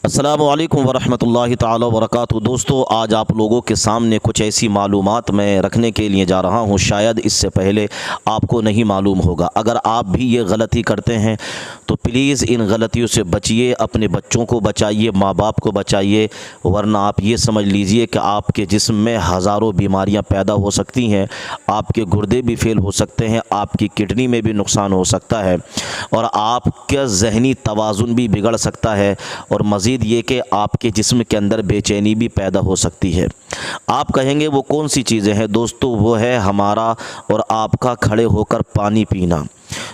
अस्सलामुअलैकुम वरहमतुल्लाहि ताला वबरकातुहू। दोस्तों, आज आप लोगों के सामने कुछ ऐसी मालूमात मैं रखने के लिए जा रहा हूँ, शायद इससे पहले आपको नहीं मालूम होगा। अगर आप भी ये गलती करते हैं तो प्लीज़ इन गलतियों से बचिए, अपने बच्चों को बचाइए, माँ बाप को बचाइए, वरना आप ये समझ लीजिए कि आपके जिस्म में हज़ारों बीमारियाँ पैदा हो सकती हैं, आपके गुर्दे भी फेल हो सकते हैं, आपकी किडनी में भी नुकसान हो सकता है और आपका जहनी तवाज़ुन भी बिगड़ सकता है और मज़ीद ये कि आपके जिस्म के अंदर बेचैनी भी पैदा हो सकती है। आप कहेंगे वो कौन सी चीज़ें हैं? दोस्तों, वो है हमारा और आपका खड़े होकर पानी पीना।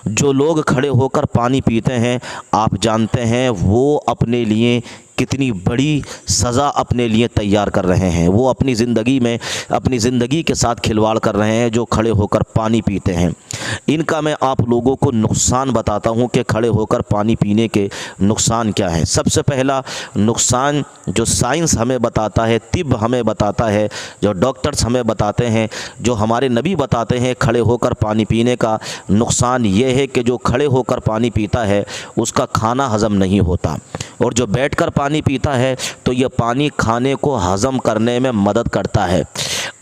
जो लोग खड़े होकर पानी पीते हैं, आप जानते हैं वो अपने लिए कितनी बड़ी सज़ा अपने लिए तैयार कर रहे हैं। वो अपनी ज़िंदगी के साथ खिलवाड़ कर रहे हैं जो खड़े होकर पानी पीते हैं। इनका मैं आप लोगों को नुकसान बताता हूं कि खड़े होकर पानी पीने के नुकसान क्या हैं। सबसे पहला नुकसान जो साइंस हमें बताता है, तिब हमें बताता है, जो डॉक्टर्स हमें बताते हैं, जो हमारे नबी बताते हैं खड़े होकर पानी पीने का नुकसान ये है कि जो खड़े होकर पानी पीता है उसका खाना हज़म नहीं होता, और जो बैठकर पानी पीता है तो यह पानी खाने को हज़म करने में मदद करता है।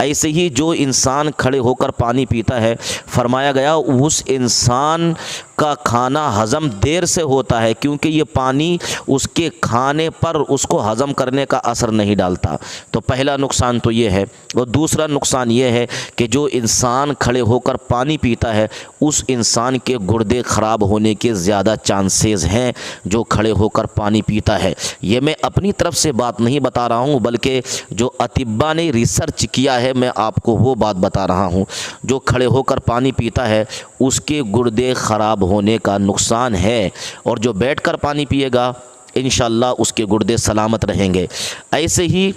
ऐसे ही जो इंसान खड़े होकर पानी पीता है, फरमाया गया उस इंसान का खाना हज़म देर से होता है, क्योंकि ये पानी उसके खाने पर उसको हज़म करने का असर नहीं डालता। तो पहला नुकसान तो ये है। और दूसरा नुकसान ये है कि जो इंसान खड़े होकर पानी पीता है उस इंसान के गुर्दे ख़राब होने के ज़्यादा चांसेस हैं जो खड़े होकर पानी पीता है। ये मैं अपनी तरफ से बात नहीं बता रहा हूँ, बल्कि जो अतिब्बा ने रिसर्च किया है मैं आपको वो बात बता रहा हूँ। जो खड़े होकर पानी पीता है उसके गुर्दे ख़राब होने का नुकसान है, और जो बैठकर पानी पिएगा इंशाअल्लाह उसके गुर्दे सलामत रहेंगे। ऐसे ही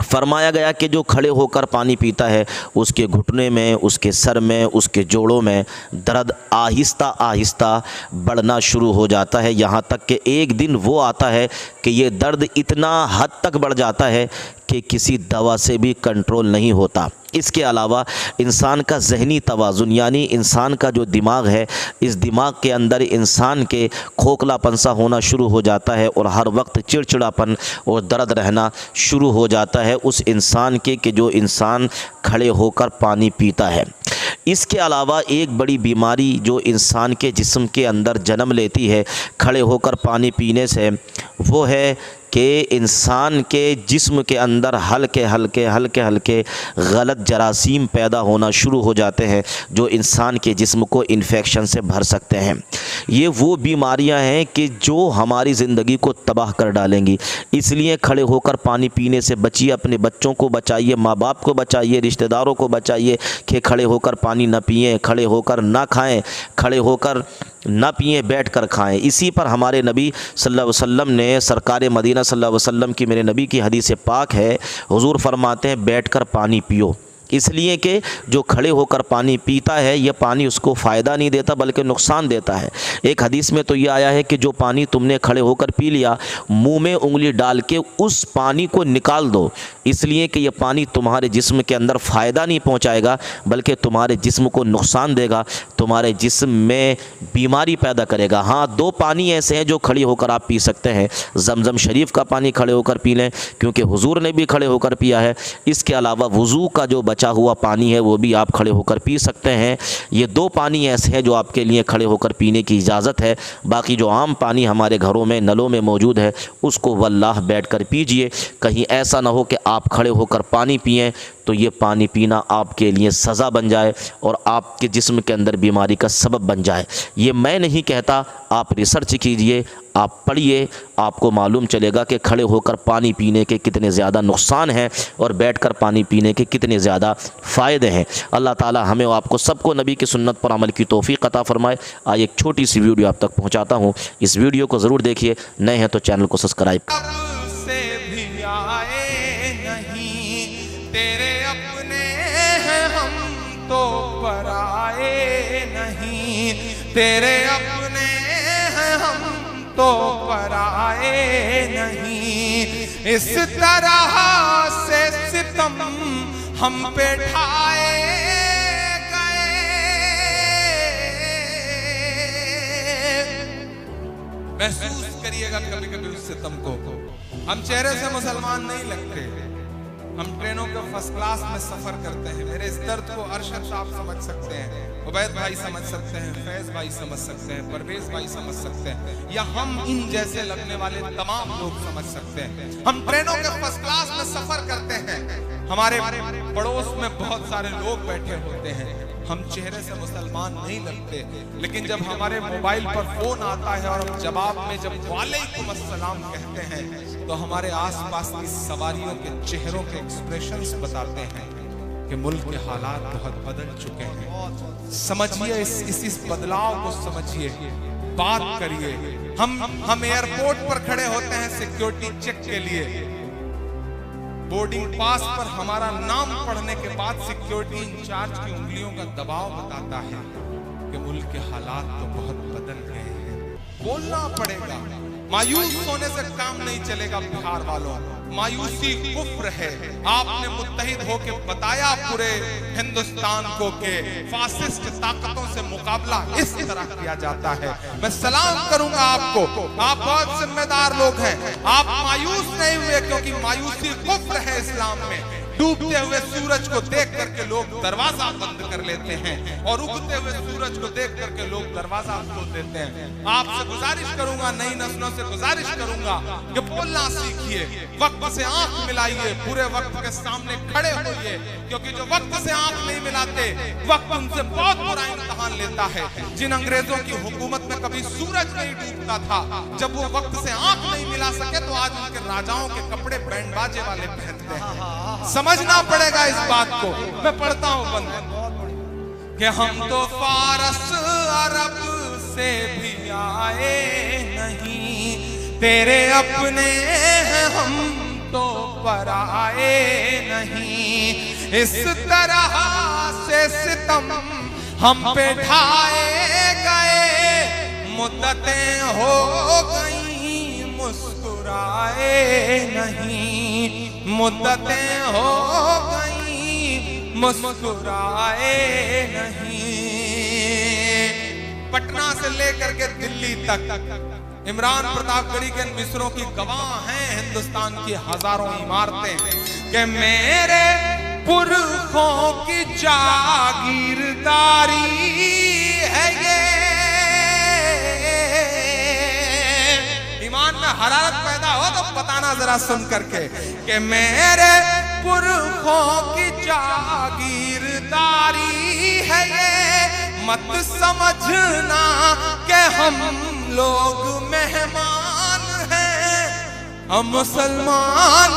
फरमाया गया कि जो खड़े होकर पानी पीता है उसके घुटने में, उसके सर में, उसके जोड़ों में दर्द आहिस्ता आहिस्ता बढ़ना शुरू हो जाता है, यहाँ तक कि एक दिन वो आता है कि ये दर्द इतना हद तक बढ़ जाता है कि किसी दवा से भी कंट्रोल नहीं होता। इसके अलावा इंसान का जहनी तवाज़ुन, यानी इंसान का जो दिमाग है, इस दिमाग के अंदर इंसान के खोखलापन सा होना शुरू हो जाता है और हर वक्त चिड़चिड़ापन और दर्द रहना शुरू हो जाता है उस इंसान के कि जो इंसान खड़े होकर पानी पीता है। इसके अलावा एक बड़ी बीमारी जो इंसान के जिस्म के अंदर जन्म लेती है खड़े होकर पानी पीने से, वो है कि इंसान के जिस्म के अंदर हल्के हल्के गलत जरासीम पैदा होना शुरू हो जाते हैं जो इंसान के जिस्म को इन्फेक्शन से भर सकते हैं। ये वो बीमारियां हैं कि जो हमारी ज़िंदगी को तबाह कर डालेंगी। इसलिए खड़े होकर पानी पीने से बचिए, अपने बच्चों को बचाइए, माँ बाप को बचाइए, रिश्तेदारों को बचाइए कि खड़े होकर पानी न पिएं, खड़े होकर ना खाएं, खड़े होकर ना पिएं, बैठ कर खाएं। इसी पर हमारे नबी सल्लल्लाहु अलैहि वसल्लम ने, सरकार मदीना सल्लल्लाहु अलैहि वसल्लम की, मेरे नबी की हदीस पाक है, हुजूर फरमाते हैं बैठ कर पानी पियो। इसलिए कि जो खड़े होकर पानी पीता है ये पानी उसको फ़ायदा नहीं देता बल्कि नुकसान देता है। एक हदीस में तो ये आया है कि जो पानी तुमने खड़े होकर पी लिया, मुंह में उंगली डाल के उस पानी को निकाल दो, इसलिए कि ये पानी तुम्हारे जिस्म के अंदर फ़ायदा नहीं पहुंचाएगा बल्कि तुम्हारे जिस्म को नुकसान देगा, तुम्हारे जिस्म में बीमारी पैदा करेगा। हाँ, दो पानी ऐसे हैं जो खड़ी होकर आप पी सकते हैं। ज़मज़म शरीफ का पानी खड़े होकर पी लें क्योंकि हुजूर ने भी खड़े होकर पिया है। इसके अलावा वज़ू का जो बचा हुआ पानी है वो भी आप खड़े होकर पी सकते हैं। ये दो पानी ऐसे हैं जो आपके लिए खड़े होकर पीने की इजाज़त है। बाकी जो आम पानी हमारे घरों में नलों में मौजूद है उसको वल्लाह बैठकर पीजिए। कहीं ऐसा ना हो कि आप खड़े होकर पानी पिएं तो ये पानी पीना आपके लिए सज़ा बन जाए और आपके जिस्म के अंदर बीमारी का सबब बन जाए। ये मैं नहीं कहता, आप रिसर्च कीजिए, आप पढ़िए, आपको मालूम चलेगा कि खड़े होकर पानी पीने के कितने ज़्यादा नुकसान हैं और बैठकर पानी पीने के कितने ज़्यादा फ़ायदे हैं। अल्लाह ताला हमें और आपको सबको नबी की सुन्नत पर अमल की तौफीक अता फरमाए। आज एक छोटी सी वीडियो आप तक पहुँचाता हूँ, इस वीडियो को ज़रूर देखिए, नए हैं तो चैनल को सब्सक्राइब। तेरे अपने हैं हम तो पराए नहीं, तेरे अपने हैं हम तो पराए नहीं। इस तरह से सितम हम पे ढाए गए, महसूस करिएगा कभी कभी उस सितम को। हम चेहरे से मुसलमान नहीं लगते। हम ट्रेनों के फर्स्ट क्लास में सफर करते हैं। मेरे इस दर्द को अरशद साहब समझ सकते हैं, उबैद भाई समझ सकते हैं, फैज भाई समझ सकते हैं, परवेज भाई समझ सकते हैं, या हम इन जैसे लगने वाले तमाम लोग समझ सकते हैं। हम ट्रेनों के फर्स्ट क्लास में सफर करते हैं, हमारे पड़ोस में बहुत सारे लोग बैठे होते हैं, हम चेहरे से मुसलमान नहीं लगते, लेकिन जब हमारे मोबाइल पर फोन आता है और हम जवाब में जब वालेकुम अस्सलाम कहते हैं तो हमारे आसपास की सवारियों के चेहरों के एक्सप्रेशंस बताते हैं कि मुल्क के हालात बहुत बदल चुके हैं। समझिए इस बदलाव को समझिए, बात करिए। हम एयरपोर्ट पर खड़े होते हैं सिक्योरिटी चेक के लिए, बोर्डिंग पास पर हमारा नाम पढ़ने के बाद सिक्योरिटी इंचार्ज की उंगलियों का दबाव बताता है कि मुल्क के हालात तो बहुत बदल गए हैं। बोलना पड़ेगा, मायूस होने से काम नहीं चलेगा। बिहार वालों, मायूसी कुफ्र है। आपने मुत्तहिद होके बताया पूरे हिंदुस्तान को कि फासिस्ट ताकतों से मुकाबला इस तरह किया जाता है। मैं सलाम करूंगा आपको, आप बहुत जिम्मेदार लोग हैं। आप मायूस नहीं हुए, क्योंकि मायूसी कुफ्र है इस्लाम में। डूबते हुए सूरज को देख करके लोग दरवाजा बंद कर लेते हैं और उगते हुए सूरज को देख करके लोग दरवाजा खोल देते हैं। आपसे गुजारिश करूंगा, नई नस्लों से गुजारिश करूंगा कि बोलना सीखिए, वक्त से आंख मिलाइए, पूरे वक्त के सामने खड़े होइए, क्योंकि जो वक्त से आंख नहीं मिलाते वक्त उनसे बहुत बुरा इम्तिहान लेता है। जिन अंग्रेजों की हुकूमत में कभी सूरज नहीं डूबता था, जब वो वक्त से आंख नहीं मिला सके तो आज उनके राजाओं के कपड़े बैंड बाजे वाले पहनते हैं। समझना पड़ेगा इस बात को। मैं पढ़ता हूं बंद कि हम तो फारस अरब से भी आए नहीं, तेरे अपने हैं हम तो पराए नहीं। इस तरह से सितम हम पे ढाए गए, मुद्दतें हो गई मुस्कुराए नहीं, मुद्दतें हो गई मुस्कुराए नहीं। पटना से लेकर के दिल्ली तक इमरान प्रतापगढ़ी के मिसरों की गवाह हैं हिंदुस्तान की हजारों इमारतें कि मेरे पुरखों की जागीरदारी है ये। ईमान में हरारत पैदा हो तो बताना जरा सुन करके कि मेरे पुरखों की जागीरदारी है ये। मत समझना कि हम लोग मेहमान हैं, हम मुसलमान